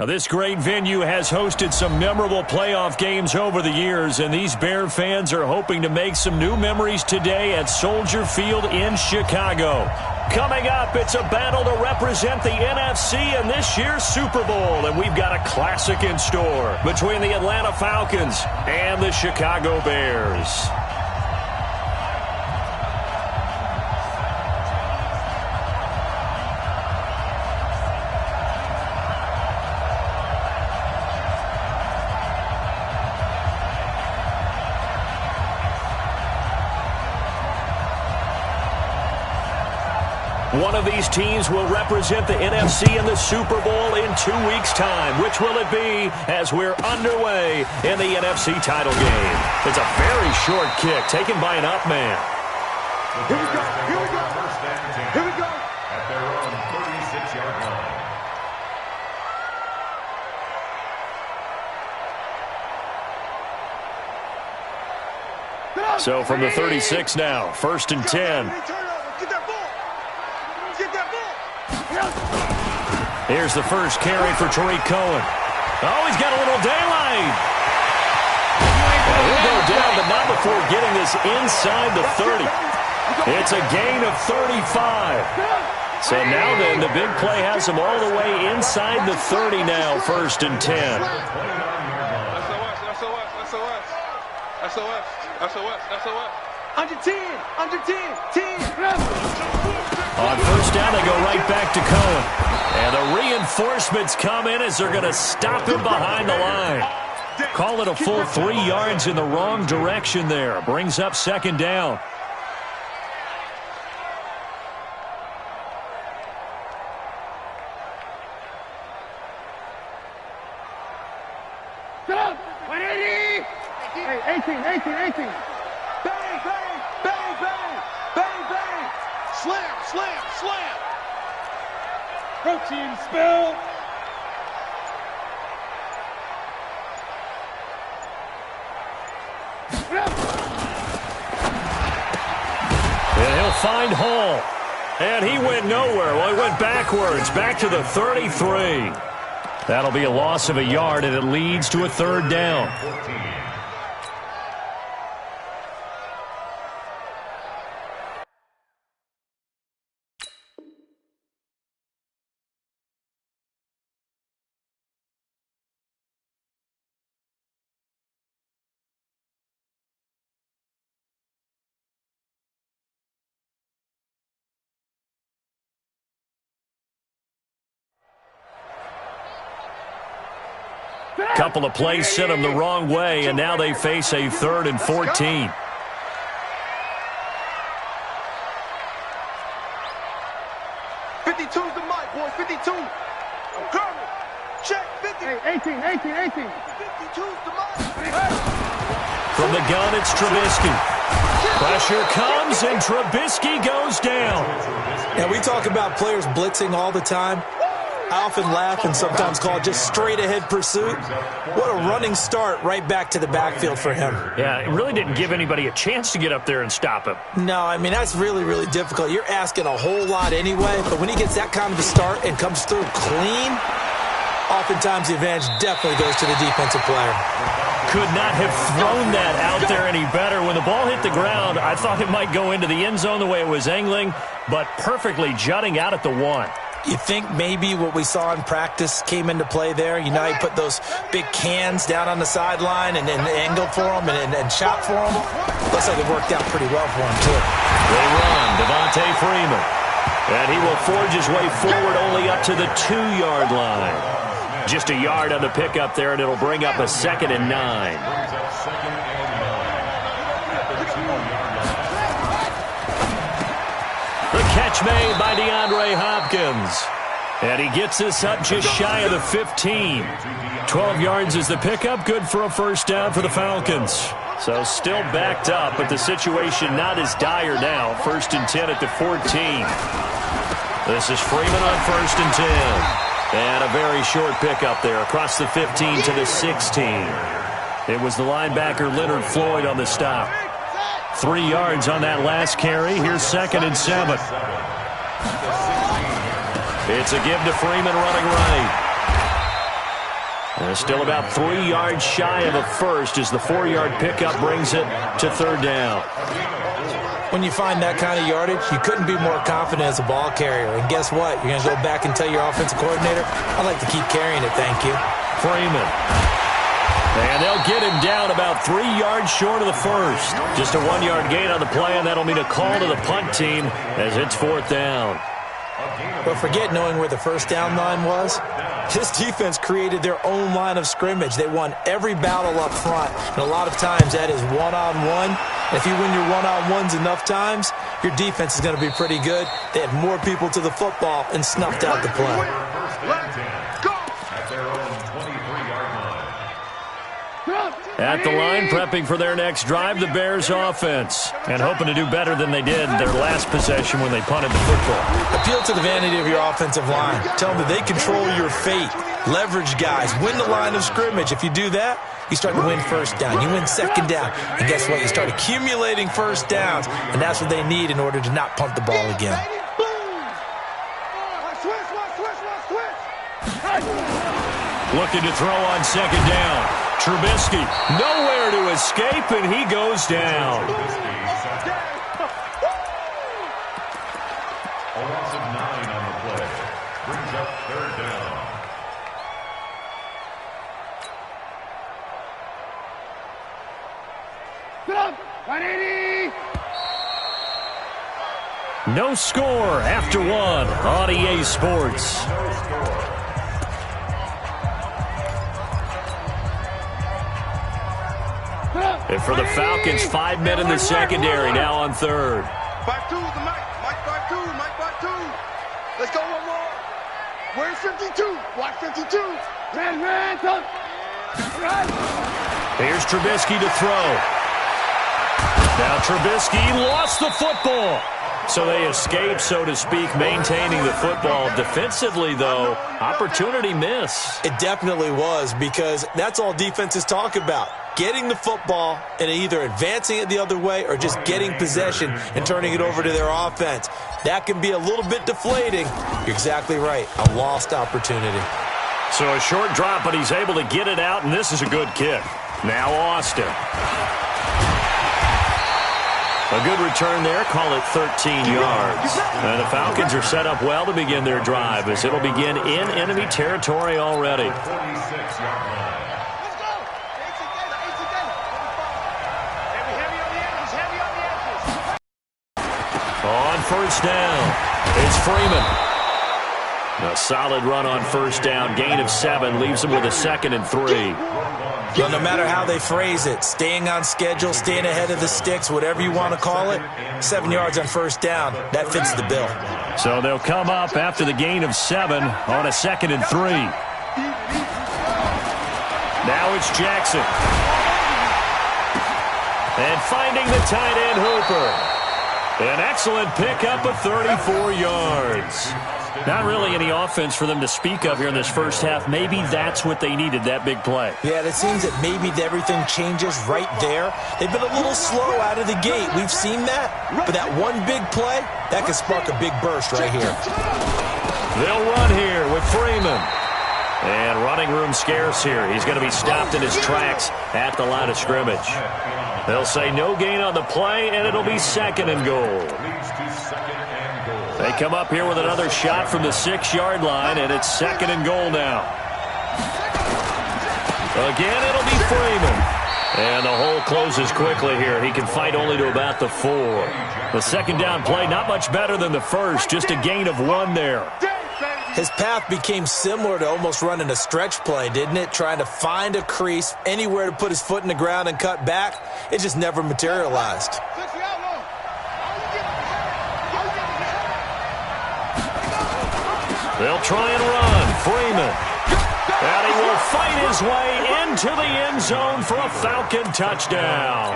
Now, this great venue has hosted some memorable playoff games over the years, and these Bear fans are hoping to make some new memories today at Soldier Field in Chicago. Coming up, it's a battle to represent the NFC in this year's Super Bowl, and we've got a classic in store between the Atlanta Falcons and the Chicago Bears. One of these teams will represent the NFC in the Super Bowl in 2 weeks' time. Which will it be as we're underway in the NFC title game? It's a very short kick taken by an up man. Here we go. Here we go. Here we go. At their own 36-yard line. So from the 36 now, 1st and 10. Here's the first carry for Tariq Cohen. Oh, he's got a little daylight. Well, he'll go down, but not before getting this inside the 30. It's a gain of 35. So now then, the big play has him all the way inside the 30 now, 1st and 10. SOS. Under 10, 10. On 1st down, they go right back to Cohen. And the reinforcements come in as they're going to stop him behind the line. Call it a full 3 yards in the wrong direction there. Brings up 2nd down. Hey, 18. Bang. Slam. Protein spill. And he'll find Hall. And he went nowhere. Well, he went backwards, back to the 33. That'll be a loss of a yard, and it leads to a 3rd down. Couple of plays sent them the wrong way, and now they face a 3rd and 14. '52's the mic, boy. 52. Colonel, check 50. Hey, 18. 52's the mic. From the gun, it's Trubisky. Pressure comes, and Trubisky goes down. And we talk about players blitzing all the time. I often laugh and sometimes call it just straight-ahead pursuit. What a running start right back to the backfield for him. Yeah, it really didn't give anybody a chance to get up there and stop him. No, I mean, that's really, really difficult. You're asking a whole lot anyway, but when he gets that kind of a start and comes through clean, oftentimes the advantage definitely goes to the defensive player. Could not have thrown that out there any better. When the ball hit the ground, I thought it might go into the end zone the way it was angling, but perfectly jutting out at the 1. You think maybe what we saw in practice came into play there? You know, he put those big cans down on the sideline and angled for them and shot for them. Looks like it worked out pretty well for him, too. They run, Devontae Freeman. And he will forge his way forward only up to the 2-yard line. Just a yard on the pickup there, and it'll bring up a 2nd and 9. Catch made by DeAndre Hopkins. And he gets this up just shy of the 15. 12 yards is the pickup. Good for a 1st down for the Falcons. So still backed up, but the situation not as dire now. 1st and 10 at the 14. This is Freeman on 1st and 10. And a very short pickup there across the 15 to the 16. It was the linebacker Leonard Floyd on the stop. 3 yards on that last carry. Here's 2nd and 7. It's a give to Freeman running right. Still about 3 yards shy of a first as the 4-yard pickup brings it to third down. When you find that kind of yardage, you couldn't be more confident as a ball carrier. And guess what? You're going to go back and tell your offensive coordinator, I'd like to keep carrying it, thank you. Freeman. And they'll get him down about 3 yards short of the first. Just a 1-yard gain on the play, and that'll mean a call to the punt team as it's fourth down. But forget knowing where the first down line was. This defense created their own line of scrimmage. They won every battle up front, and a lot of times that is one-on-one. If you win your one-on-ones enough times, your defense is going to be pretty good. They had more people to the football and snuffed out the play. At the line, prepping for their next drive, the Bears offense, and hoping to do better than they did their last possession when they punted the football. Appeal to the vanity of your offensive line. Tell them that they control your fate. Leverage guys. Win the line of scrimmage. If you do that, you start to win first down. You win second down. And guess what? You start accumulating first downs, and that's what they need in order to not punt the ball again. Looking to throw on second down. Trubisky, nowhere to escape, and he goes down. A loss of 9 on the play. Brings up third down. No score after one on EA Sports. And for the Falcons, 5 men in the secondary, now on third. 5-2 with the Mike. Mike 5-2. Mike 5-2. Let's go one more. Where's 52? Watch 52. Man, come. Here's Trubisky to throw. Now Trubisky lost the football. So they escape, so to speak, maintaining the football. Defensively, though, opportunity miss. It definitely was, because that's all defenses talk about. Getting the football and either advancing it the other way or just getting possession and turning it over to their offense. That can be a little bit deflating. You're exactly right. A lost opportunity. So a short drop, but he's able to get it out, and this is a good kick. Now Austin. A good return there, call it 13 yards. And the Falcons are set up well to begin their drive as it'll begin in enemy territory already. 46-yard line. On first down, it's Freeman. A solid run on first down. Gain of 7 leaves him with a 2nd and 3. Well, no matter how they phrase it, staying on schedule, staying ahead of the sticks, whatever you want to call it, 7 yards on first down, that fits the bill. So they'll come up after the gain of 7 on a 2nd and 3. Now it's Jackson. And finding the tight end Hooper. An excellent pickup of 34 yards. Not really any offense for them to speak of here in this first half. Maybe that's what they needed, that big play. Yeah, it seems that maybe everything changes right there. They've been a little slow out of the gate. We've seen that. But that one big play, that can spark a big burst right here. They'll run here with Freeman. And running room scarce here. He's going to be stopped in his tracks at the line of scrimmage. They'll say no gain on the play, and it'll be 2nd and goal. They come up here with another shot from the 6-yard line, and it's 2nd and goal now. Again, it'll be Freeman. And the hole closes quickly here. He can fight only to about the 4. The second down play, not much better than the first, just a gain of 1 there. His path became similar to almost running a stretch play, didn't it? Trying to find a crease, anywhere to put his foot in the ground and cut back. It just never materialized. They'll try and run. Freeman. And he will fight his way into the end zone for a Falcon touchdown.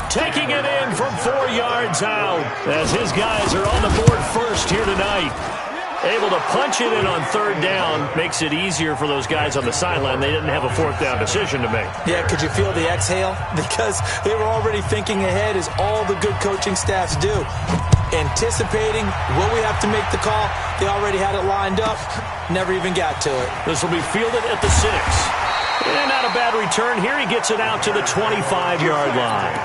Taking it in from 4 yards out as his guys are on the board first here tonight. Able to punch it in on third down makes it easier for those guys on the sideline. They didn't have a fourth down decision to make. Yeah, could you feel the exhale? Because they were already thinking ahead, as all the good coaching staffs do. Anticipating, will we have to make the call? They already had it lined up. Never even got to it. This will be fielded at the 6. And not a bad return here. He gets it out to the 25-yard line.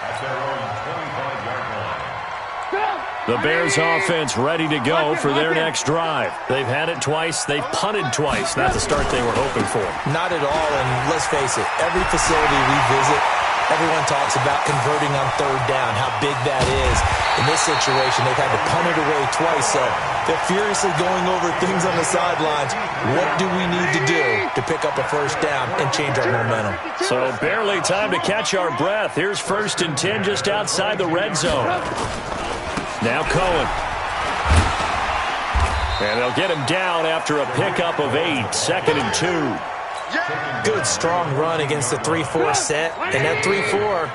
At their own 25-yard line. The Bears offense ready to go for their next drive. They've had it twice. They've punted twice. Not the start they were hoping for. Not at all, and let's face it, every facility we visit, everyone talks about converting on third down, how big that is. In this situation, they've had to punt it away twice, so they're furiously going over things on the sidelines. What do we need to do to pick up a first down and change our momentum? So barely time to catch our breath. Here's 1st and 10 just outside the red zone. Now Cohen. And they'll get him down after a pickup of 8. 2nd and 2. Good, strong run against the 3-4 set. And that 3-4,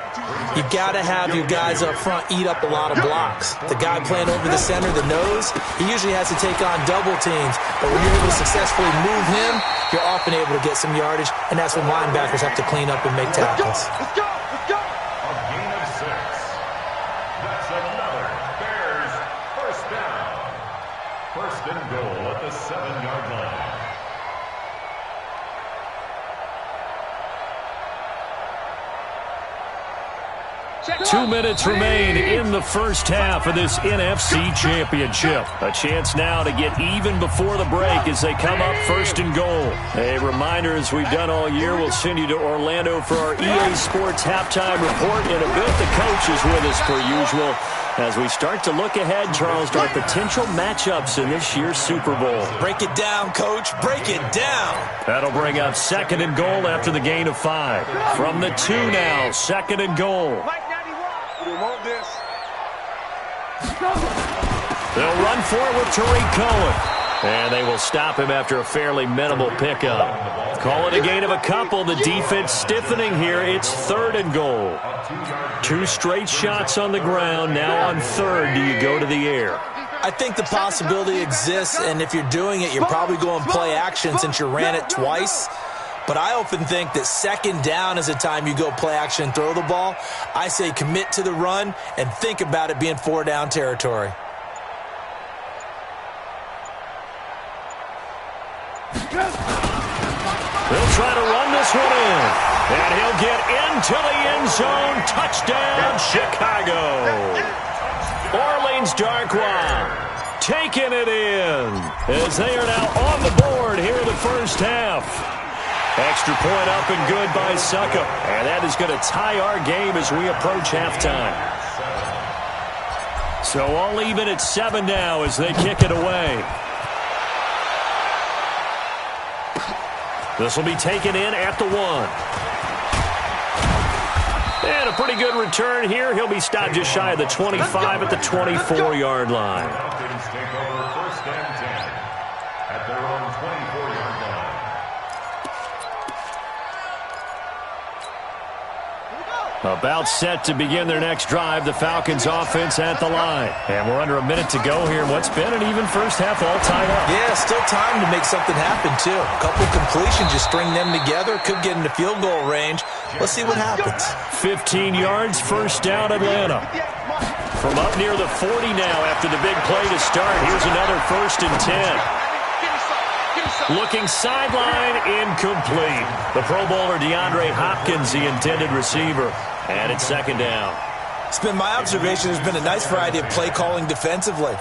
you've got to have your guys up front eat up a lot of blocks. The guy playing over the center, the nose, he usually has to take on double teams. But when you're able to successfully move him, you're often able to get some yardage. And that's when linebackers have to clean up and make tackles. A gain of 6. That's another Bears first down. 1st and goal at the 7-yard line. 2 minutes remain in the first half of this NFC Championship. A chance now to get even before the break as they come up 1st and goal. A reminder, as we've done all year, we'll send you to Orlando for our EA Sports halftime report. In a bit, the coach is with us per usual as we start to look ahead, Charles, to our potential matchups in this year's Super Bowl. Break it down, Coach. Break it down. That'll bring up 2nd and goal after the gain of 5. From the 2 now, 2nd and goal. They'll run for it with Tariq Cohen. And they will stop him after a fairly minimal pickup. Call it a gain of a couple. The defense stiffening here. It's 3rd and goal. 2 straight shots on the ground. Now on 3rd, do you go to the air? I think the possibility exists, and if you're doing it, you're probably going play action since you ran it twice. But I often think that 2nd down is the time you go play action and throw the ball. I say commit to the run and think about it being 4-down territory. They'll try to run this one in. And he'll get into the end zone. Touchdown, Chicago. Orleans Darkwa taking it in as they are now on the board here in the first half. Extra point up and good by Suckup. And that is going to tie our game as we approach halftime. So all even at 7 now as they kick it away. This will be taken in at the 1. And a pretty good return here. He'll be stopped just shy of the 25 at the 24-yard line. Falcons take over 1st and 10 at their own 24-yard line. About set to begin their next drive. The Falcons offense at the line. And we're under a minute to go here in what's been an even first half, all tied up. Yeah, still time to make something happen, too. A couple completions, just string them together. Could get into field goal range. Let's see what happens. 15 yards, 1st down, Atlanta. From up near the 40 now after the big play to start. Here's another 1st and 10. Looking sideline, incomplete. The Pro Bowler DeAndre Hopkins, the intended receiver. And it's 2nd down. It's been my observation there's been a nice variety of play calling defensively.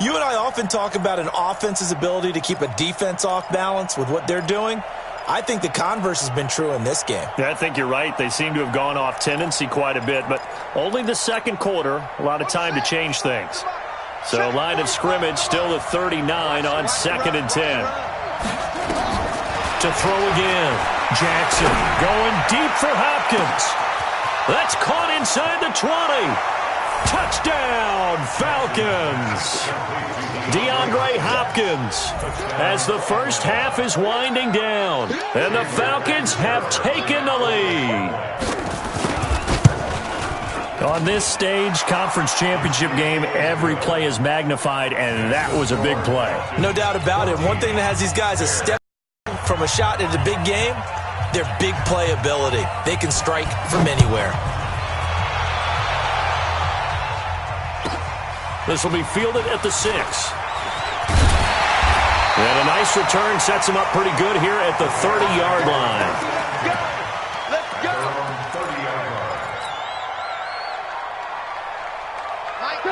You and I often talk about an offense's ability to keep a defense off balance with what they're doing. I think the converse has been true in this game. Yeah, I think you're right. They seem to have gone off tendency quite a bit, but only the 2nd quarter, a lot of time to change things. So line of scrimmage still at 39 on 2nd and 10. To throw again. Jackson going deep for Hopkins. That's caught inside the 20. Touchdown, Falcons. DeAndre Hopkins as the first half is winding down. And the Falcons have taken the lead. On this stage, conference championship game, every play is magnified, and that was a big play. No doubt about it. One thing that has these guys a step from a shot in a big game, their big play ability. They can strike from anywhere. This will be fielded at the 6. And a nice return sets him up pretty good here at the 30-yard line. Let's go.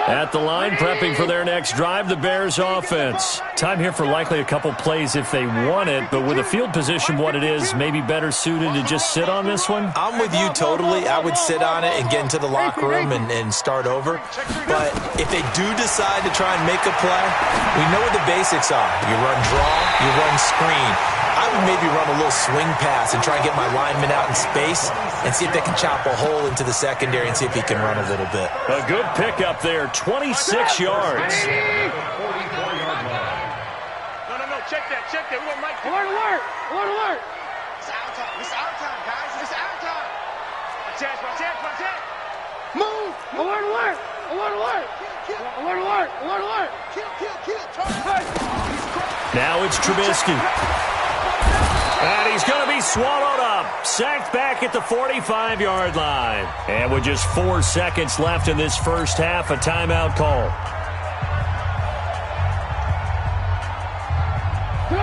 At the line, prepping for their next drive, the Bears offense. Time here for likely a couple plays if they want it, but with the field position what it is, maybe better suited to just sit on this one? I'm with you totally. I would sit on it and get into the locker room and start over. But if they do decide to try and make a play, we know what the basics are. You run draw, you run screen. I would maybe run a little swing pass and try and get my lineman out in space and see if they can chop a hole into the secondary and see if he can run a little bit. A good pickup there, 26 yards. No, check that. We want Mike. Alert. It's our time. It's our time, guys. It's our time. Watch that. Move. Alert. Kill. Turn. Now it's Trubisky. And he's going to be swallowed up. Sacked back at the 45-yard line. And with just 4 seconds left in this first half, a timeout call.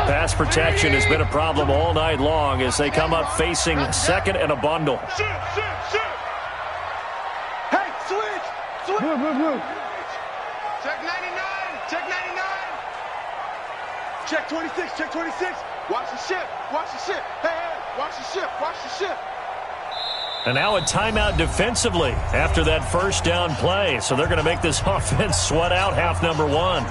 Pass protection has been a problem all night long as they come up facing second and a bundle. Shoot. Hey, switch. Move. Check 99. Check 26. Watch the ship. Hey, watch the ship. And now a timeout defensively after that first down play. So they're going to make this offense sweat out half number 1.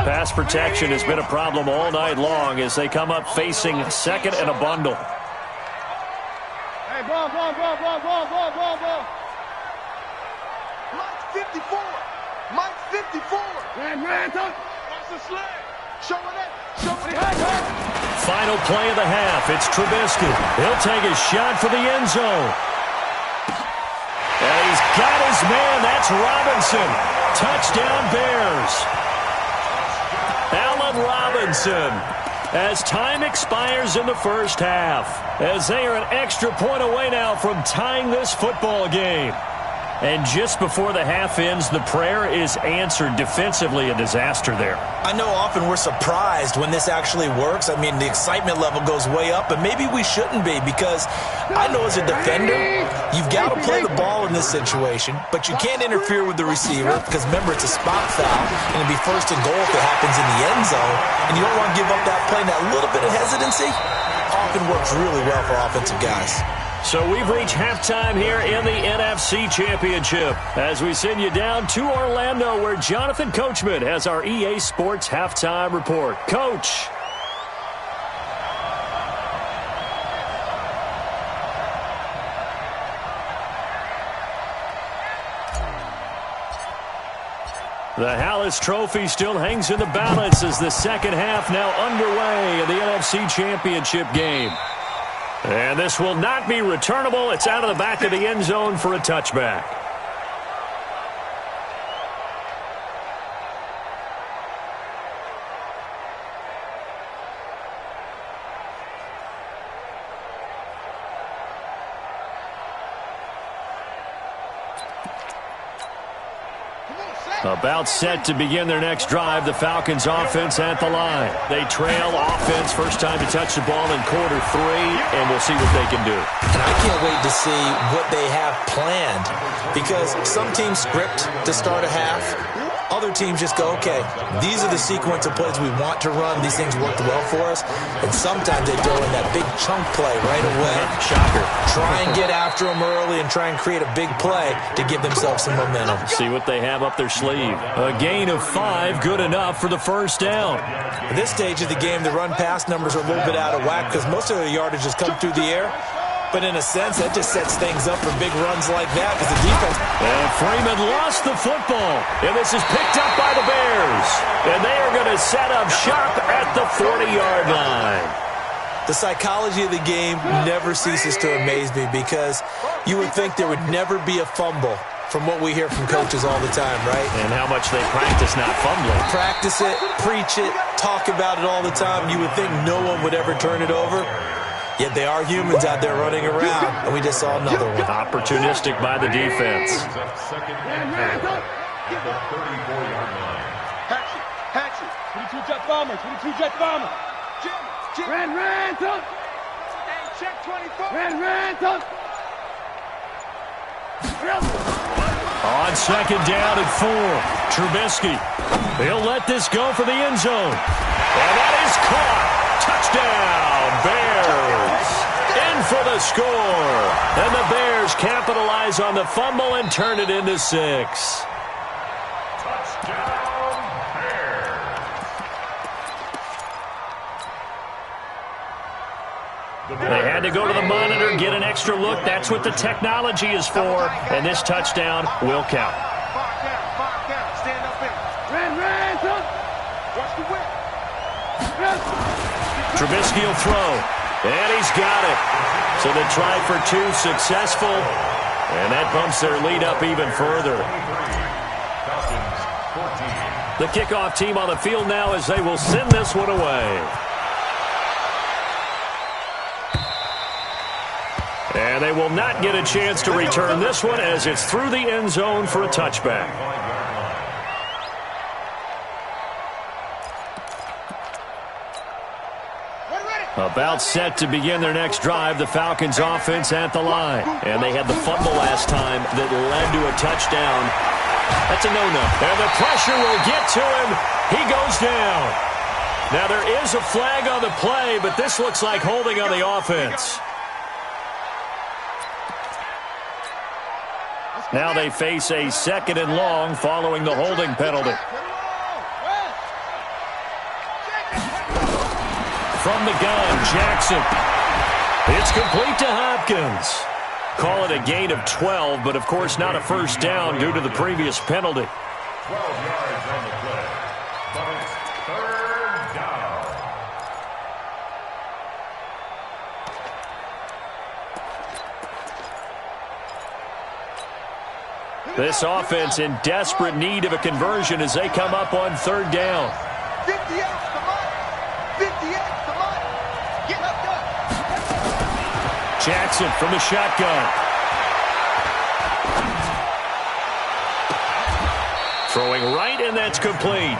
Pass protection has been a problem all night long as they come up facing second and a bundle. Hey, ball. Mike 54. Man, Watch the sling. Show it. Final play of the half. It's Trubisky. He'll take a shot for the end zone. And he's got his man. That's Robinson. Touchdown Bears. Allen Robinson, as time expires in the first half, as they are an extra point away now from tying this football game. And just before the half ends, the prayer is answered. Defensively, a disaster there. I know often we're surprised when this actually works. I mean, the excitement level goes way up, and maybe we shouldn't be because I know as a defender, you've got to play the ball in this situation, but you can't interfere with the receiver because, remember, it's a spot foul, and it'll be first and goal if it happens in the end zone, and you don't want to give up that play. And that little bit of hesitancy often works really well for offensive guys. So we've reached halftime here in the NFC Championship as we send you down to Orlando where Jonathan Coachman has our EA Sports Halftime Report. Coach. The Hallis Trophy still hangs in the balance as the second half now underway in the NFC Championship game. And this will not be returnable. It's out of the back of the end zone for a touchback. About set to begin their next drive, the Falcons offense at the line. They trail offense, first time to touch the ball in quarter 3, and we'll see what they can do. And I can't wait to see what they have planned because some teams script to start a half. Other teams just go, okay, these are the sequence of plays we want to run. These things worked well for us. And sometimes they throw in that big chunk play right away. Shocker. Try and get after them early and try and create a big play to give themselves some momentum. See what they have up their sleeve. A gain of 5, good enough for the first down. At this stage of the game, the run-pass numbers are a little bit out of whack because most of the yardage has come through the air. But in a sense, that just sets things up for big runs like that because the defense... And Freeman lost the football. And this is picked up by the Bears. And they are going to set up shop at the 40-yard line. The psychology of the game never ceases to amaze me because you would think there would never be a fumble from what we hear from coaches all the time, right? And how much they practice not fumbling. Practice it, preach it, talk about it all the time. You would think no one would ever turn it over. Yet they are humans out there running around, and we just saw another one. Opportunistic by the defense. Second and 10 at the 34-yard line. Hatchet. 22 jet bomber. 22 jet bomber. Jim. Ran, son. Check 24. Ran, son. On second down and 4, Trubisky. He'll let this go for the end zone. And that is caught. Touchdown, Bears. In for the score. And the Bears capitalize on the fumble and turn it into 6. Touchdown, Bears. They had to go to the monitor, get an extra look. That's what the technology is for. And this touchdown will count. Far down. Stand up in. Ran, son. Watch the whip. Trubisky will throw. And he's got it. So the try for 2 successful. And that bumps their lead up even further. Falcons 14. The kickoff team on the field now as they will send this one away. And they will not get a chance to return this one as it's through the end zone for a touchback. About set to begin their next drive, the Falcons offense at the line. And they had the fumble last time that led to a touchdown. That's a no-no. And the pressure will get to him. He goes down. Now there is a flag on the play, but this looks like holding on the offense. Now they face a 2nd and long following the holding penalty. From the gun, Jackson. It's complete to Hopkins. Call it a gain of 12, but of course not a first down due to the previous penalty. 12 yards on the play. But it's 3rd down. This offense in desperate need of a conversion as they come up on 3rd down. 58, come on. 58, come on. Get up there. Jackson from the shotgun. Throwing right, and that's complete.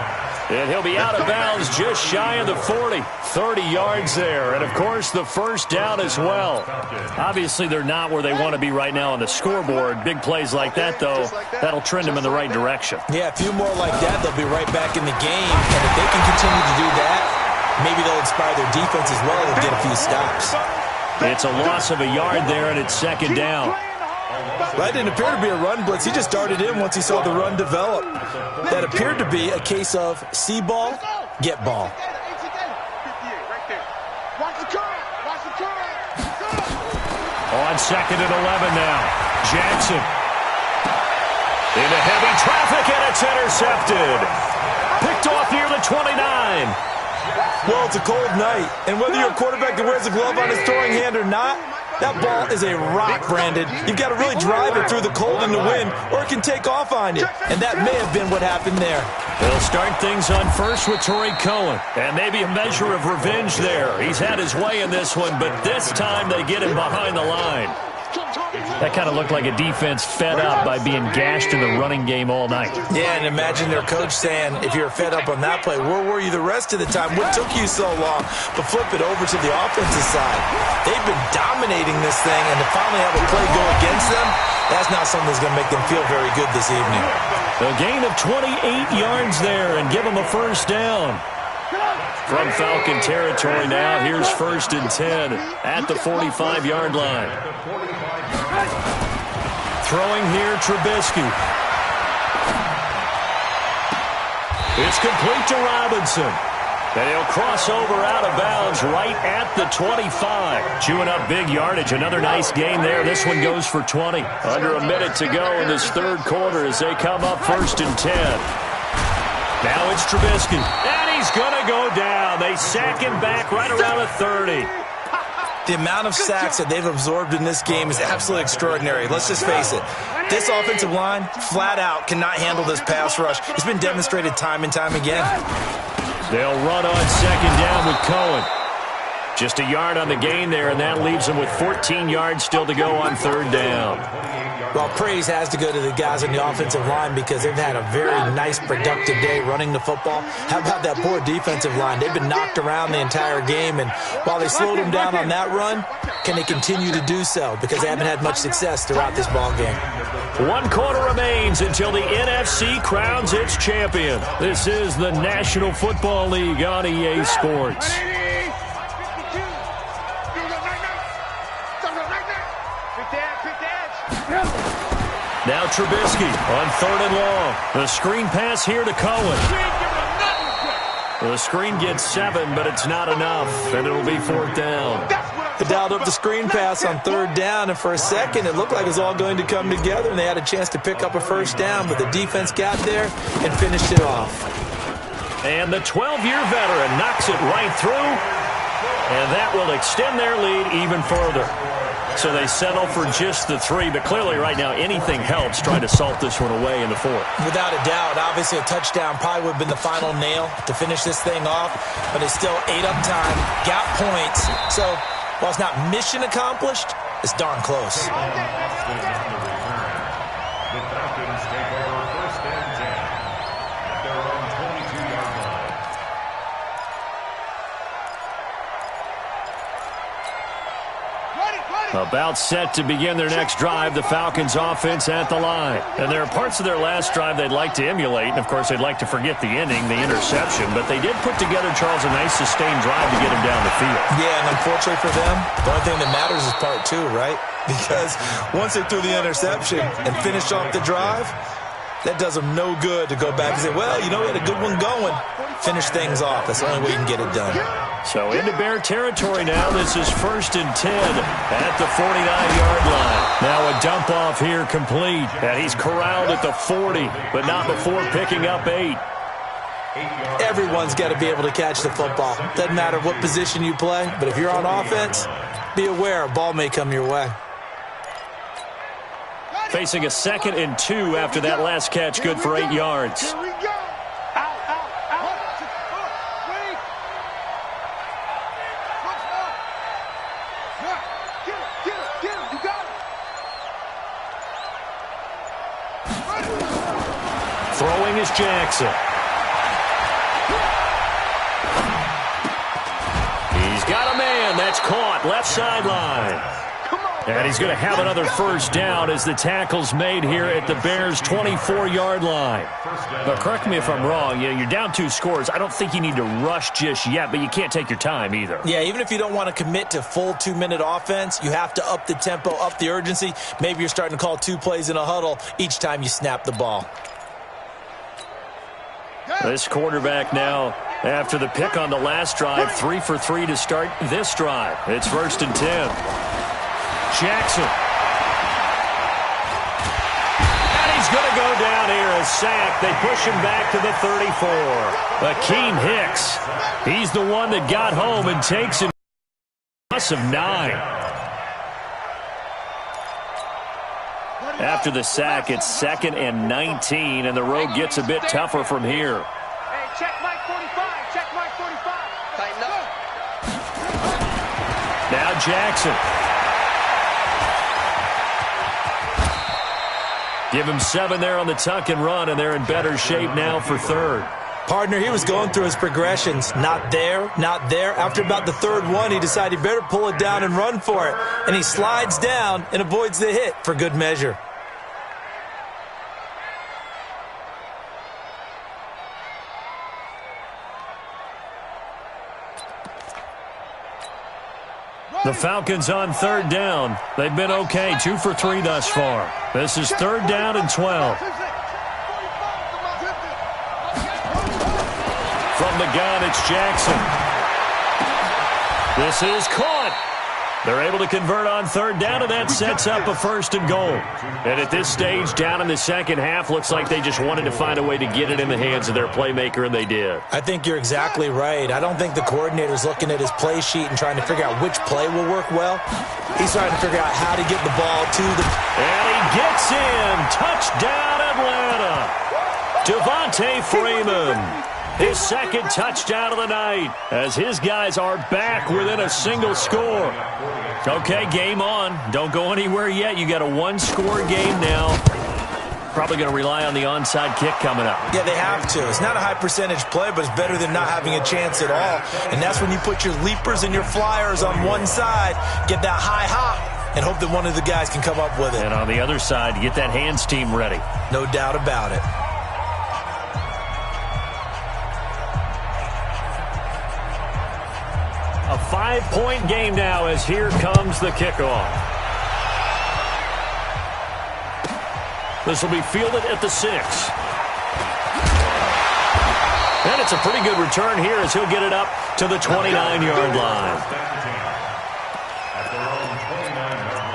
And he'll be out of bounds just shy of the 40. 30 yards there. And, of course, the first down as well. Obviously, they're not where they want to be right now on the scoreboard. Big plays like that, though, that'll trend them in the right direction. Yeah, a few more like that, they'll be right back in the game. And if they can continue to do that, maybe they'll inspire their defense as well and get a few stops. It's a loss of a yard there, and it's 2nd down. That didn't appear to be a run blitz. He just started in once he saw the run develop. That appeared to be a case of see ball, get ball. On 2nd and 11 now. Jackson. Into heavy traffic, and it's intercepted. Picked off near the 29. Well, it's a cold night, and whether you're a quarterback that wears a glove on his throwing hand or not, that ball is a rock, Brandon. You've got to really drive it through the cold and the wind, or it can take off on you. And that may have been what happened there. They'll start things on first with Torrey Cohen. And maybe a measure of revenge there. He's had his way in this one, but this time they get him behind the line. That kind of looked like a defense fed up by being gashed in the running game all night. Yeah, and imagine their coach saying, if you're fed up on that play, where were you the rest of the time? What took you so long? But flip it over to the offensive side. They've been dominating this thing, and to finally have a play go against them, that's not something that's going to make them feel very good this evening. A gain of 28 yards there and give them a first down. From Falcon territory now, here's 1st and 10 at the 45-yard line. Throwing here, Trubisky. It's complete to Robinson. And he'll cross over out of bounds right at the 25. Chewing up big yardage. Another nice game there. This one goes for 20. Under a minute to go in this third quarter as they come up 1st and 10. Now it's Trubisky. And he's going to go down. They sack him back right around the 30. The amount of sacks that they've absorbed in this game is absolutely extraordinary. Let's just face it. This offensive line, flat out, cannot handle this pass rush. It's been demonstrated time and time again. They'll run on 2nd down with Cohen. Just a yard on the gain there, and that leaves them with 14 yards still to go on 3rd down. Well, praise has to go to the guys on the offensive line because they've had a very nice, productive day running the football. How about that poor defensive line? They've been knocked around the entire game, and while they slowed them down on that run, can they continue to do so? Because they haven't had much success throughout this ball game. 1 quarter remains until the NFC crowns its champion. This is the National Football League on EA Sports. Now Trubisky on 3rd and long. The screen pass here to Cohen. The screen gets 7, but it's not enough, and it'll be 4th down. They dialed up the screen pass on 3rd down, and for a second it looked like it was all going to come together, and they had a chance to pick up a 1st down, but the defense got there and finished it off. And the 12-year veteran knocks it right through, and that will extend their lead even further. So they settle for just the 3, but clearly right now anything helps trying to salt this one away in the 4th. Without a doubt, obviously a touchdown probably would have been the final nail to finish this thing off, but it's still ate up time, got points. So while it's not mission accomplished, it's darn close. The Falcons take over 1st and 10 at their own 22-yard line. About set to begin their next drive, the Falcons offense at the line. And there are parts of their last drive they'd like to emulate, and of course they'd like to forget the ending, the interception, but they did put together, Charles, a nice sustained drive to get him down the field. Yeah, and unfortunately for them, the only thing that matters is part 2, right? Because once they threw the interception and finished off the drive, that does them no good to go back and say, well, you know, we had a good one going. Finish things off. That's the only way you can get it done. So into Bear territory now. This is 1st and 10 at the 49-yard line. Now a dump off here complete. And he's corralled at the 40, but not before picking up 8. Everyone's got to be able to catch the football. Doesn't matter what position you play, but if you're on offense, be aware a ball may come your way. Facing a 2nd and 2 after that last catch, good for 8 yards. Here we go. Get him. You got it. Throwing is Jackson. He's got a man. That's caught. Left sideline. And he's going to have another 1st down as the tackle's made here at the Bears' 24-yard line. But correct me if I'm wrong. You're down 2 scores. I don't think you need to rush just yet, but you can't take your time either. Yeah, even if you don't want to commit to full 2-minute offense, you have to up the tempo, up the urgency. Maybe you're starting to call 2 plays in a huddle each time you snap the ball. This quarterback now, after the pick on the last drive, 3 for 3 to start this drive. It's 1st and 10. Jackson. And he's going to go down here, a sack. They push him back to the 34. Akeem Hicks, he's the one that got home and takes him loss of 9. After the sack, it's 2nd and 19, and the road gets a bit tougher from here. Hey, check Mike 45. Check Mike 45. Tighten up. Now Jackson. Give him 7 there on the tuck and run, and they're in better shape now for 3rd. Partner, he was going through his progressions. Not there, not there. After about the 3rd one, he decided he better pull it down and run for it. And he slides down and avoids the hit for good measure. The Falcons on 3rd down. They've been okay, 2 for 3 thus far. This is 3rd down and 12. From the gun. It's Jackson. This is caught. They're able to convert on third down, and that sets up a 1st and goal. And at this stage, down in the second half, looks like they just wanted to find a way to get it in the hands of their playmaker, and they did. I think you're exactly right. I don't think the coordinator's looking at his play sheet and trying to figure out which play will work well. He's trying to figure out how to get the ball to the... And he gets in. Touchdown, Atlanta. Devontae Freeman. His 2nd touchdown of the night as his guys are back within a single score. Okay, game on. Don't go anywhere yet. You got a 1-score game now. Probably going to rely on the onside kick coming up. Yeah, they have to. It's not a high percentage play, but it's better than not having a chance at all. And that's when you put your leapers and your flyers on one side, get that high hop, and hope that one of the guys can come up with it. And on the other side, get that hands team ready. No doubt about it. A 5-point game now as here comes the kickoff. This will be fielded at the 6. And it's a pretty good return here as he'll get it up to the 29-yard line. At their own 29-yard line.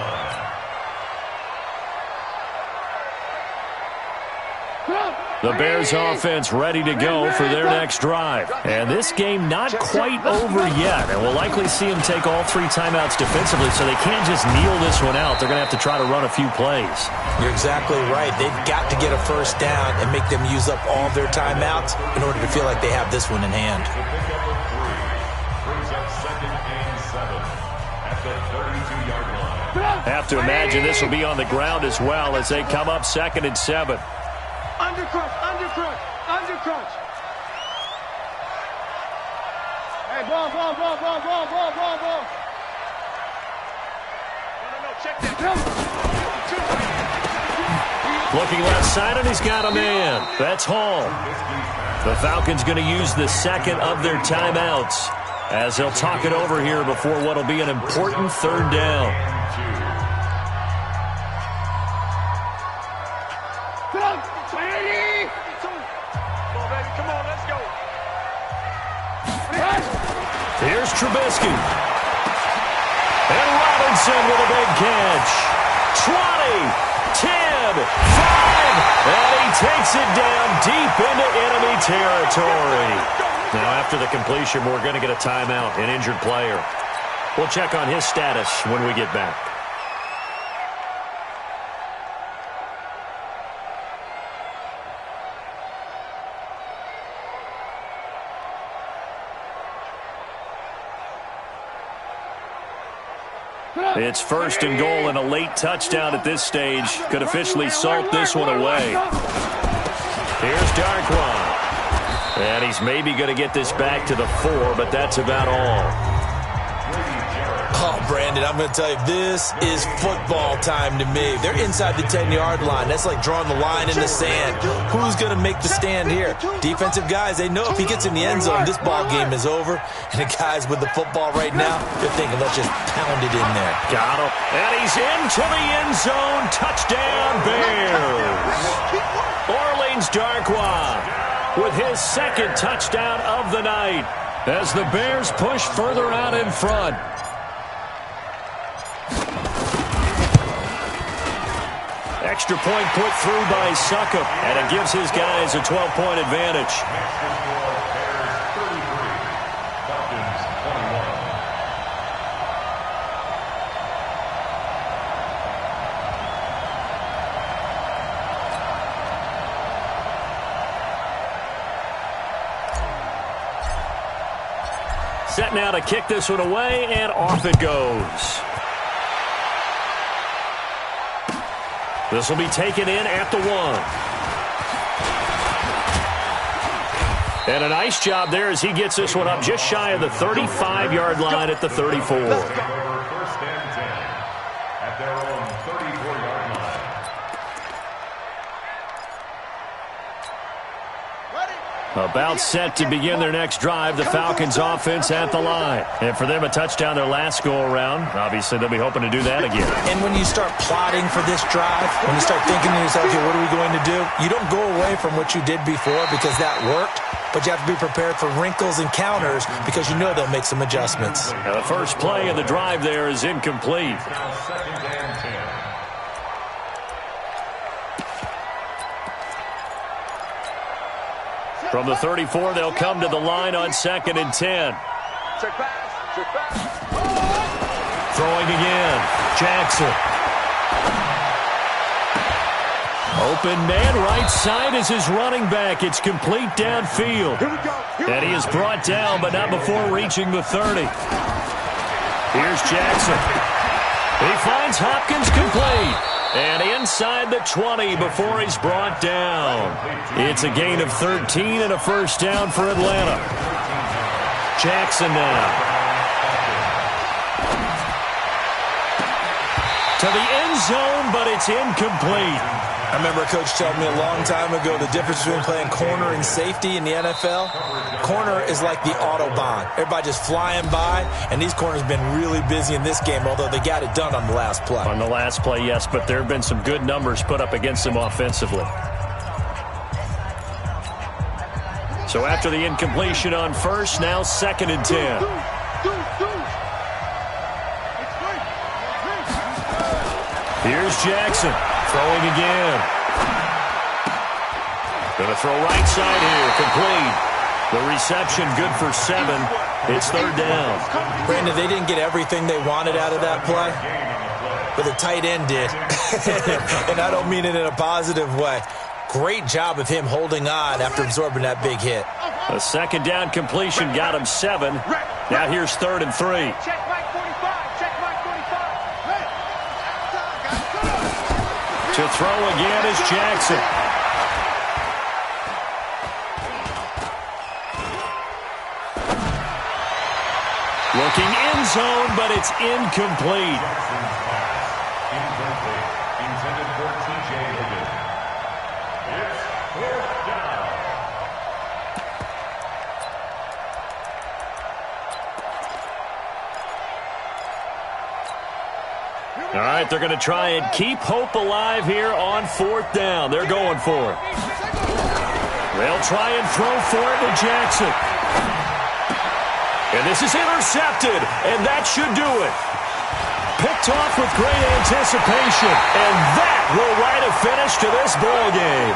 The Bears offense ready to go for their next drive. And this game not quite over yet. And we'll likely see them take all 3 timeouts defensively, so they can't just kneel this one out. They're going to have to try to run a few plays. You're exactly right. They've got to get a first down and make them use up all their timeouts in order to feel like they have this one in hand. The pickup of 3 brings up 2nd and 7 at the 32-yard line. Have to imagine this will be on the ground as well as they come up 2nd and 7. Undercrunch, undercrunch, undercrunch. Hey, ball. No, check that. Looking left side, and he's got a man. That's Hall. The Falcons going to use the 2nd of their timeouts as they'll talk it over here before what will be an important 3rd down. Here's Trubisky. And Robinson with a big catch. 20, 10, 5, and he takes it down deep into enemy territory. Now, after the completion, we're going to get a timeout, an injured player. We'll check on his status when we get back. It's 1st and goal, and a late touchdown at this stage could officially salt this one away. Here's Darkwan. And he's maybe going to get this back to the 4, but that's about all. Oh, Brandon, I'm going to tell you, this is football time to me. They're inside the 10-yard line. That's like drawing the line in the sand. Who's going to make the stand here? Defensive guys, they know if he gets in the end zone, this ball game is over. And the guys with the football right now, they're thinking, let's just pound it in there. Got him. And he's into the end zone. Touchdown, Bears. Orleans Darkwan with his 2nd touchdown of the night as the Bears push further out in front. Extra point put through by Succop, and it gives his guys a 12-point advantage. Set now to kick this one away, and off it goes. This will be taken in at the 1. And a nice job there as he gets this one up just shy of the 35-yard line at the 34. First and 10 at their own 34-yard line. About set to begin their next drive, the Falcons offense at the line. And for them, a touchdown their last go-around. Obviously, they'll be hoping to do that again. And when you start plotting for this drive, when you start thinking to yourself, okay, what are we going to do? You don't go away from what you did before because that worked, but you have to be prepared for wrinkles and counters because you know they'll make some adjustments. Now, the first play of the drive there is incomplete. From the 34, they'll come to the line on 2nd and 10. Check pass. Check pass. Throwing again. Jackson. Open man, right side is his running back. It's complete downfield. Here we go. And he is brought down, but not before reaching the 30. Here's Jackson. He finds Hopkins complete. And inside the 20 before he's brought down. It's a gain of 13 and a first down for Atlanta. Jackson now. To the end zone, but it's incomplete. I remember a coach telling me a long time ago the difference between playing corner and safety in the NFL. Corner is like the Autobahn. Everybody just flying by, and these corners have been really busy in this game, although they got it done on the last play. On the last play, yes, but there have been some good numbers put up against them offensively. So after the incompletion on first, now 2nd and 10. Here's Jackson. Throwing again. Going to throw right side here. Complete. The reception good for 7. It's 3rd down. Brandon, they didn't get everything they wanted out of that play, but the tight end did. And I don't mean it in a positive way. Great job of him holding on after absorbing that big hit. A 2nd down completion got him 7. Now here's 3rd and 3. Check Mike 45. Check Mike 45. To throw again is Jackson. Looking end zone, but it's incomplete. Intended for T.J. Higgins. It's 4th down. All right, they're going to try and keep hope alive here on 4th down. They're going for it. They'll try and throw for it to Jackson. And this is intercepted, and that should do it. Picked off with great anticipation, and that will write a finish to this ball game.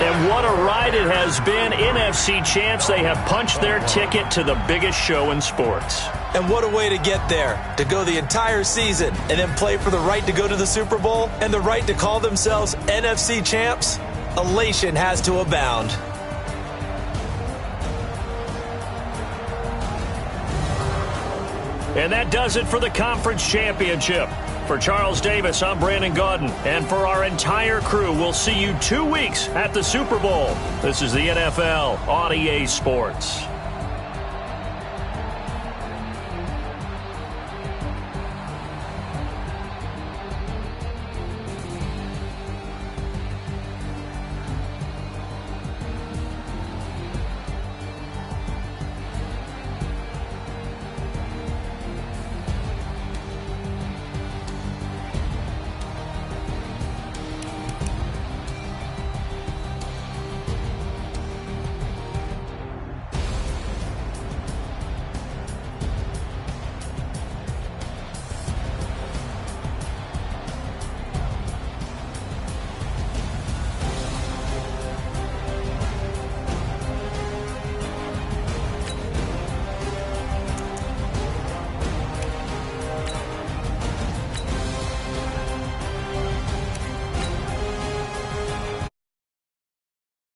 And what a ride it has been. NFC champs, they have punched their ticket to the biggest show in sports. And what a way to get there, to go the entire season and then play for the right to go to the Super Bowl and the right to call themselves NFC champs. Elation has to abound. And that does it for the conference championship. For Charles Davis, I'm Brandon Gaudin. And for our entire crew, we'll see you 2 weeks at the Super Bowl. This is the NFL on EA Sports.